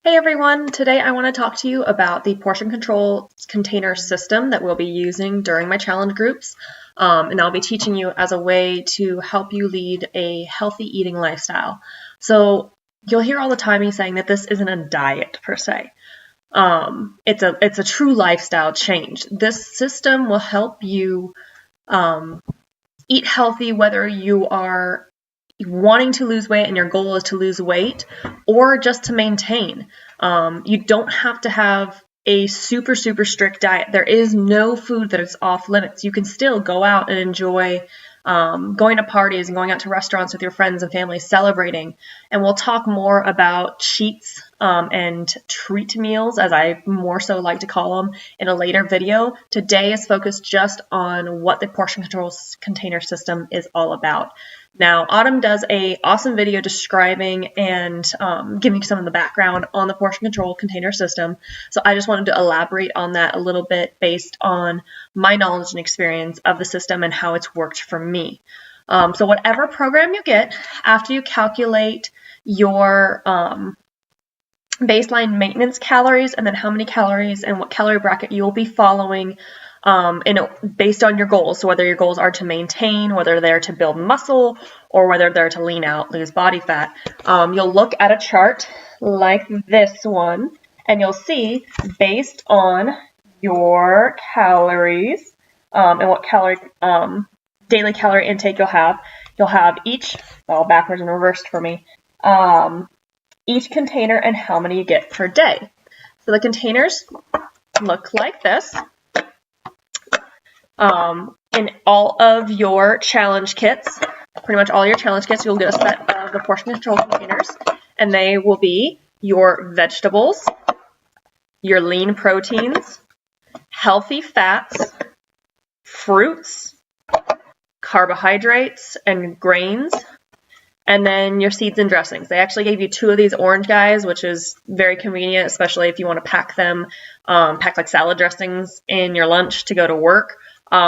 Hey everyone, today I want to talk to you about the portion control container system that we'll be using during my challenge groups. And I'll be teaching you as a way to help you lead a healthy eating lifestyle. So you'll hear all the time me saying that this isn't a diet per se. It's a true lifestyle change. This system will help you eat healthy, whether you are wanting to lose weight and your goal is to lose weight or just to maintain. You don't have to have a super strict diet. There is no food that is off limits. You can still go out and enjoy going to parties and going out to restaurants with your friends and family, celebrating. And we'll talk more about cheats and treat meals, as I more so like to call them, in a later video. Today is focused just on what the portion control container system is all about. Now, Autumn does an awesome video describing and giving some of the background on the portion control container system. So I just wanted to elaborate on that a little bit based on my knowledge and experience of the system and how it's worked for me. So whatever program you get, after you calculate your baseline maintenance calories and then how many calories and what calorie bracket you will be following based on your goals. So whether your goals are to maintain, whether they're to build muscle, or whether they're to lean out, lose body fat, you'll look at a chart like this one, and you'll see based on your calories and what daily calorie intake you'll have each, backwards and reversed for me, each container and how many you get per day. So the containers look like this. In all of your challenge kits, pretty much all your challenge kits, you'll get a set of the portion control containers, and they will be your vegetables, your lean proteins, healthy fats, fruits, carbohydrates and grains, and then your seeds and dressings. They actually gave you 2 of these orange guys, which is very convenient, especially if you want to pack them, pack like salad dressings in your lunch to go to work. You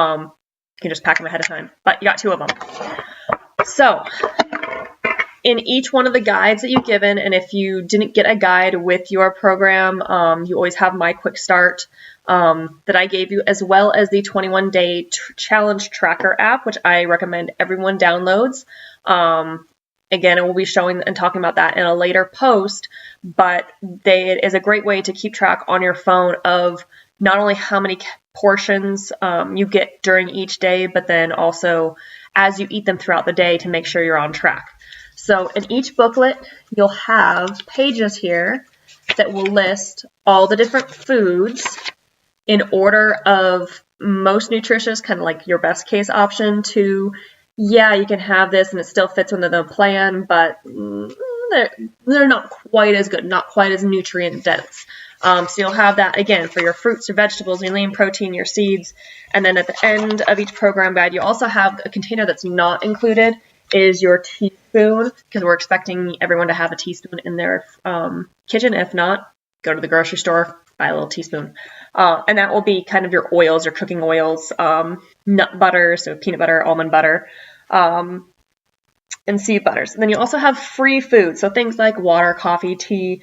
can just pack them ahead of time, but you got 2 of them. So in each one of the guides that you've given, and if you didn't get a guide with your program, you always have my quick start that I gave you, as well as the 21-day challenge tracker app, which I recommend everyone downloads. Again, we'll be showing and talking about that in a later post, but it is a great way to keep track on your phone of not only how many portions you get during each day, but then also as you eat them throughout the day to make sure you're on track. So in each booklet, you'll have pages here that will list all the different foods in order of most nutritious, kind of like your best case option, to, yeah, you can have this and it still fits within the plan, but they're not quite as good, not quite as nutrient dense. So you'll have that, again, for your fruits, your vegetables, your lean protein, your seeds. And then at the end of each program guide, you also have a container that's not included, is your teaspoon, because we're expecting everyone to have a teaspoon in their kitchen. If not, go to the grocery store, buy a little teaspoon. And that will be kind of your oils, your cooking oils, nut butter, so peanut butter, almond butter, and seed butters. And then you also have free food, so things like water, coffee, tea,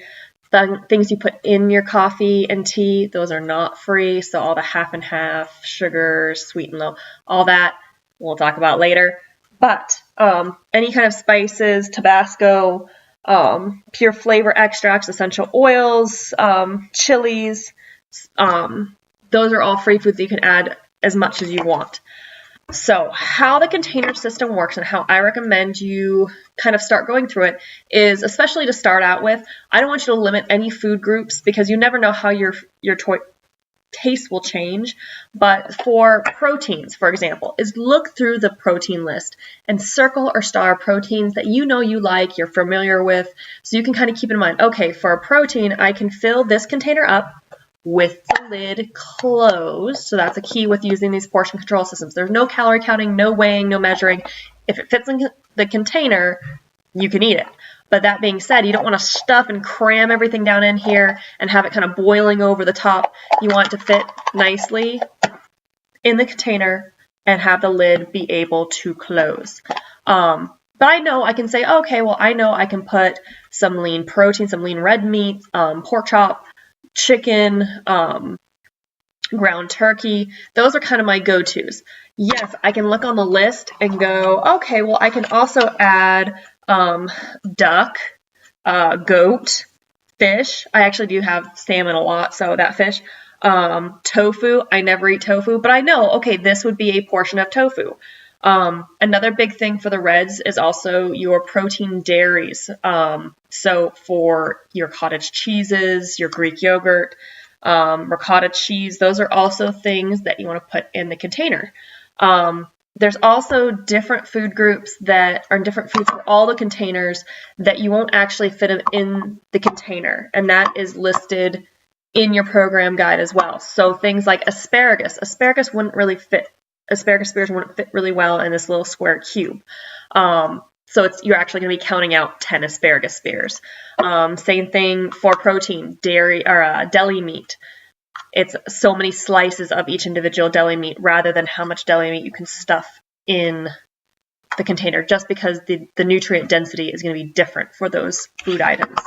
things you put in your coffee and tea, those are not free. So all the half and half, sugar, sweet and low, all that we'll talk about later. But any kind of spices, Tabasco, pure flavor extracts, essential oils, chilies, those are all free foods that you can add as much as you want. So how the container system works and how I recommend you kind of start going through it is, especially to start out with, I don't want you to limit any food groups because you never know how your taste will change. But for proteins, for example, is look through the protein list and circle or star proteins that you know you like, you're familiar with, so you can kind of keep in mind, okay, for a protein, I can fill this container up with the lid closed. So that's a key with using these portion control systems. There's no calorie counting, no weighing, no measuring. If it fits in the container, you can eat it. But that being said, you don't want to stuff and cram everything down in here and have it kind of boiling over the top. You want it to fit nicely in the container and have the lid be able to close. But I know I can say, okay, well, I know I can put some lean protein, some lean red meat, pork chop, chicken, ground turkey. Those are kind of my go-tos. Yes, I can look on the list and go, okay, well, I can also add duck, goat, fish. I actually do have salmon a lot, so that fish. Tofu. I never eat tofu, but I know, okay, this would be a portion of tofu. Another big thing for the reds is also your protein dairies. So for your cottage cheeses, your Greek yogurt, ricotta cheese, those are also things that you want to put in the container. There's also different food groups that are different foods for all the containers that you won't actually fit them in the container, and that is listed in your program guide as well. So things like asparagus. Asparagus spears wouldn't fit really well in this little square cube. So you're actually going to be counting out 10 asparagus spears. Same thing for protein, dairy or deli meat. It's so many slices of each individual deli meat rather than how much deli meat you can stuff in the container, just because the nutrient density is going to be different for those food items.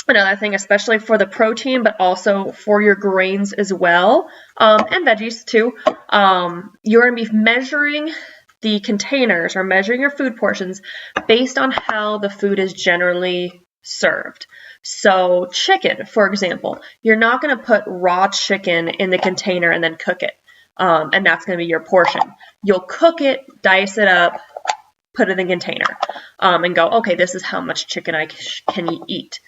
Another thing, especially for the protein, but also for your grains as well, and veggies too, you're going to be measuring the containers or measuring your food portions based on how the food is generally served. So chicken, for example, you're not going to put raw chicken in the container and then cook it, and that's going to be your portion. You'll cook it, dice it up, put it in the container, and go, okay, this is how much chicken I can eat.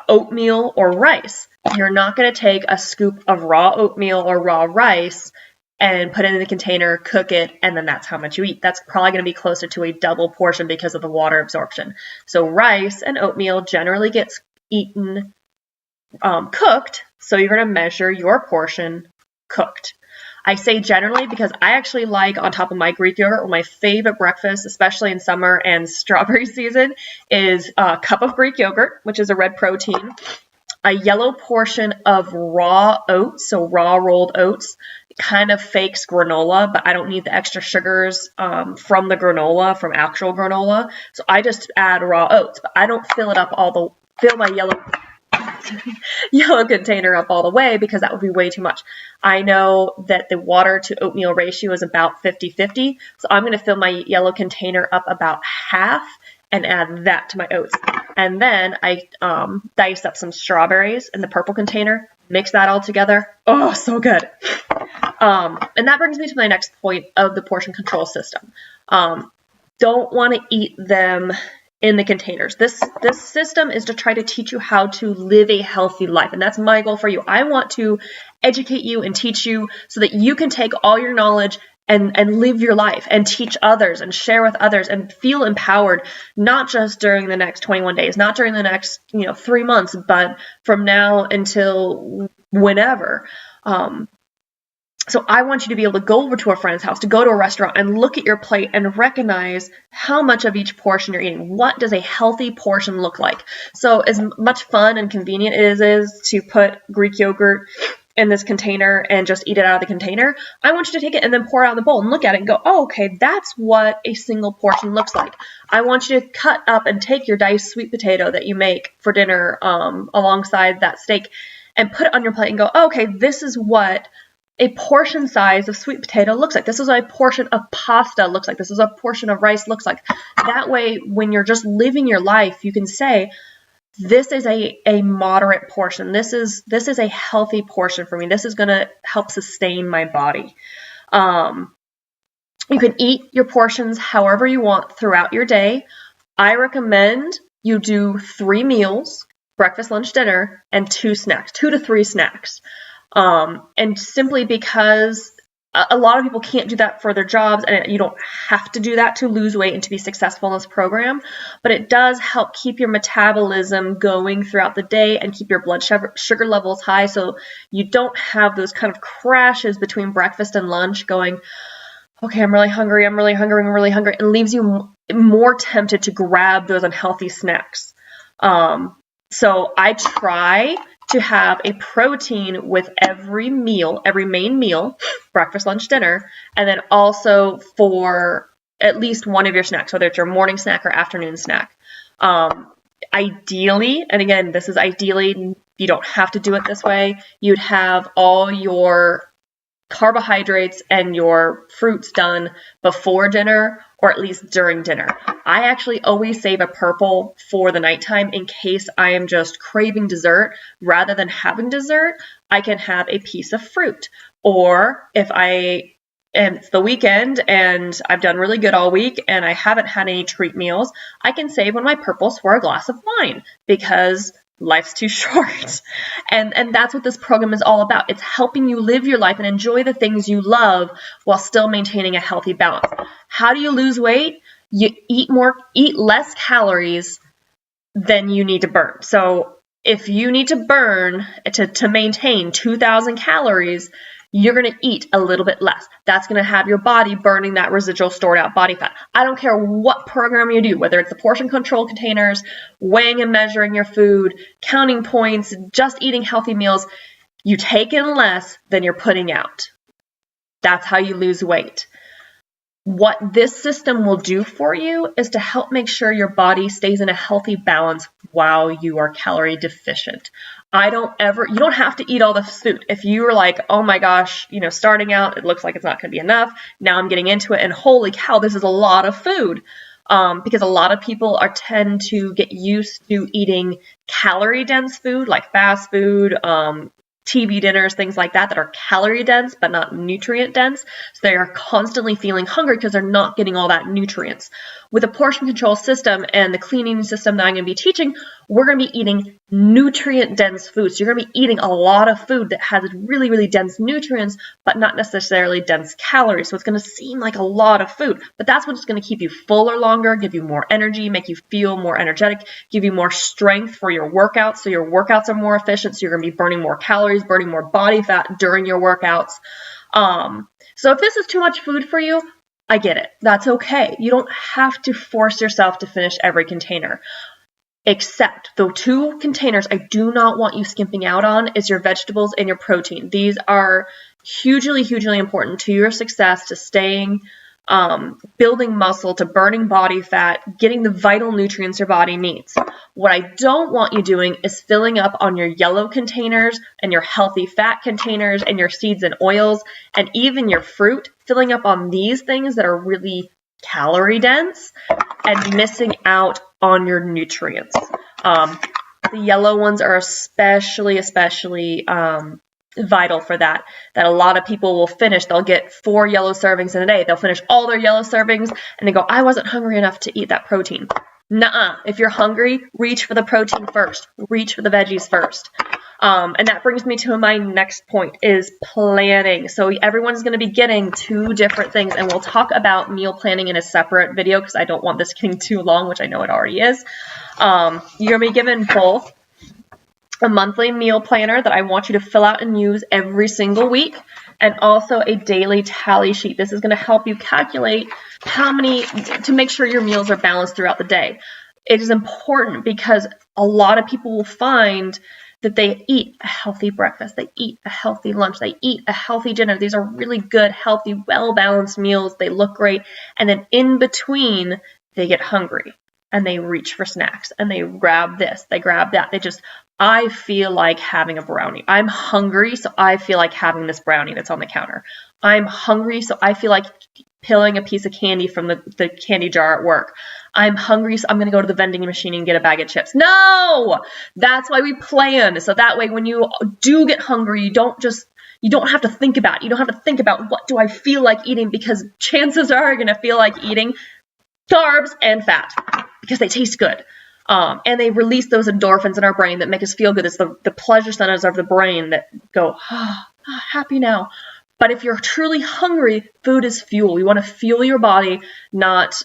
Oatmeal or rice. You're not going to take a scoop of raw oatmeal or raw rice and put it in the container, cook it, and then that's how much you eat. That's probably going to be closer to a double portion because of the water absorption. So rice and oatmeal generally gets eaten cooked, so you're going to measure your portion cooked. I say generally because I actually like, on top of my Greek yogurt, my favorite breakfast, especially in summer and strawberry season, is a cup of Greek yogurt, which is a red protein, a yellow portion of raw oats, so raw rolled oats. It kind of fakes granola, but I don't need the extra sugars from the granola, from actual granola. So I just add raw oats, but I don't fill my yellow container up all the way because that would be way too much. I know that the water to oatmeal ratio is about 50-50, so I'm going to fill my yellow container up about half and add that to my oats. And then I dice up some strawberries in the purple container, mix that all together. Oh, so good. And that brings me to my next point of the portion control system. Don't want to eat them in the containers. This system is to try to teach you how to live a healthy life, and that's my goal for you. I want to educate you and teach you so that you can take all your knowledge and live your life and teach others and share with others and feel empowered, not just during the next 21 days, not during the next 3 months, but from now until whenever. So I want you to be able to go over to a friend's house, to go to a restaurant and look at your plate and recognize how much of each portion you're eating. What does a healthy portion look like? So as much fun and convenient it is to put Greek yogurt in this container and just eat it out of the container, I want you to take it and then pour it out in the bowl and look at it and go, oh, okay, that's what a single portion looks like. I want you to cut up and take your diced sweet potato that you make for dinner alongside that steak and put it on your plate and go, oh, okay, this is what a portion size of sweet potato looks like. This is what a portion of pasta looks like. This is a portion of rice looks like. That way, when you're just living your life, you can say, this is a moderate portion. This is a healthy portion for me. This is going to help sustain my body. You can eat your portions however you want throughout your day. I recommend you do 3 meals, breakfast, lunch, dinner, and 2 snacks, 2 to 3 snacks. And simply because a lot of people can't do that for their jobs, and you don't have to do that to lose weight and to be successful in this program, but it does help keep your metabolism going throughout the day and keep your blood sugar levels high, so you don't have those kind of crashes between breakfast and lunch going, okay, I'm really hungry, and leaves you more tempted to grab those unhealthy snacks. So I try to have a protein with every meal, every main meal, breakfast, lunch, dinner, and then also for at least one of your snacks, whether it's your morning snack or afternoon snack. Ideally, and again, this is ideally, you don't have to do it this way, you'd have all your carbohydrates and your fruits done before dinner or at least during dinner. I actually always save a purple for the nighttime in case I am just craving dessert. Rather than having dessert, I can have a piece of fruit. Or if it's the weekend and I've done really good all week and I haven't had any treat meals, I can save one of my purples for a glass of wine because life's too short. And that's what this program is all about. It's helping you live your life and enjoy the things you love while still maintaining a healthy balance. How do you lose weight? You eat less calories than you need to burn. So if you need to burn to maintain 2,000 calories, you're going to eat a little bit less. That's going to have your body burning that residual stored out body fat. I don't care what program you do, whether it's the portion control containers, weighing and measuring your food, counting points, just eating healthy meals, you take in less than you're putting out. That's how you lose weight. What this system will do for you is to help make sure your body stays in a healthy balance while you are calorie deficient. You don't have to eat all this food. If you were like, oh my gosh, starting out, it looks like it's not going to be enough. Now I'm getting into it and holy cow, this is a lot of food. Because a lot of people tend to get used to eating calorie dense food like fast food, TV dinners, things like that are calorie dense but not nutrient dense. So they are constantly feeling hungry because they're not getting all that nutrients. With a portion control system and the cleaning system that I'm going to be teaching, we're going to be eating nutrient dense food. So you're going to be eating a lot of food that has really, really dense nutrients, but not necessarily dense calories. So it's going to seem like a lot of food, but that's what's going to keep you fuller longer, give you more energy, make you feel more energetic, give you more strength for your workouts. So your workouts are more efficient. So you're going to be burning more calories, burning more body fat during your workouts. So if this is too much food for you, I get it. That's okay. You don't have to force yourself to finish every container. Except the 2 containers I do not want you skimping out on is your vegetables and your protein. These are hugely, hugely important to your success, to staying, building muscle, to burning body fat, getting the vital nutrients your body needs. What I don't want you doing is filling up on your yellow containers and your healthy fat containers and your seeds and oils and even your fruit, filling up on these things that are really calorie dense and missing out on your nutrients. The yellow ones are especially vital for that a lot of people will finish. They'll get 4 yellow servings in a day. They'll finish all their yellow servings and they go, I wasn't hungry enough to eat that protein. Nuh-uh. If you're hungry, reach for the protein first. Reach for the veggies first. And that brings me to my next point is planning. So everyone's going to be getting 2 different things, and we'll talk about meal planning in a separate video because I don't want this getting too long, which I know it already is. You're going to be given both a monthly meal planner that I want you to fill out and use every single week, and also a daily tally sheet. This is going to help you calculate to make sure your meals are balanced throughout the day. It is important because a lot of people will find that they eat a healthy breakfast, they eat a healthy lunch, they eat a healthy dinner. These are really good, healthy, well-balanced meals. They look great. And then in between, they get hungry and they reach for snacks and they grab this, they grab that. I feel like having a brownie. I'm hungry, so I feel like having this brownie that's on the counter. I'm hungry, so I feel like peeling a piece of candy from the candy jar at work. I'm hungry, so I'm going to go to the vending machine and get a bag of chips. No! That's why we plan. So that way when you do get hungry, you don't have to think about it. You don't have to think about what do I feel like eating, because chances are you're going to feel like eating carbs and fat because they taste good. And they release those endorphins in our brain that make us feel good. It's the pleasure centers of the brain that go, happy now. But if you're truly hungry, food is fuel. We want to fuel your body, not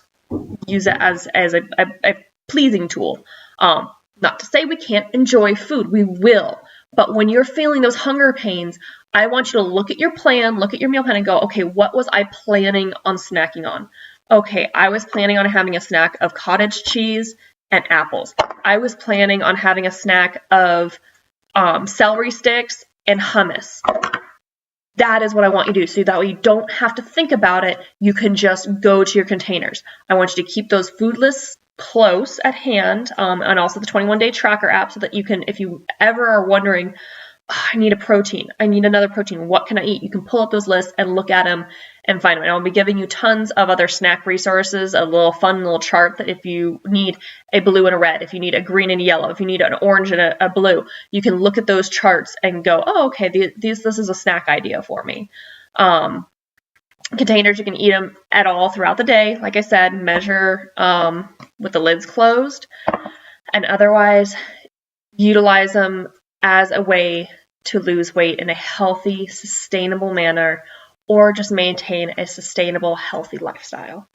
use it as a pleasing tool. Not to say we can't enjoy food. We will. But when you're feeling those hunger pains, I want you to look at your plan, look at your meal plan and go, okay, what was I planning on snacking on? Okay, I was planning on having a snack of cottage cheese and apples. I was planning on having a snack of celery sticks, and hummus. That is what I want you to do, so that way you don't have to think about it. You can just go to your containers. I want you to keep those food lists close at hand, and also the 21-day tracker app, so that you can, if you ever are wondering, oh, I need a protein, I need another protein, what can I eat? You can pull up those lists and look at them and find them. And I'll be giving you tons of other snack resources, a little fun little chart that if you need a blue and a red, if you need a green and a yellow, if you need an orange and a blue, you can look at those charts and go, oh, okay, this is a snack idea for me. Containers, you can eat them at all throughout the day. Like I said, measure with the lids closed, and otherwise utilize them as a way to lose weight in a healthy, sustainable manner, or just maintain a sustainable, healthy lifestyle.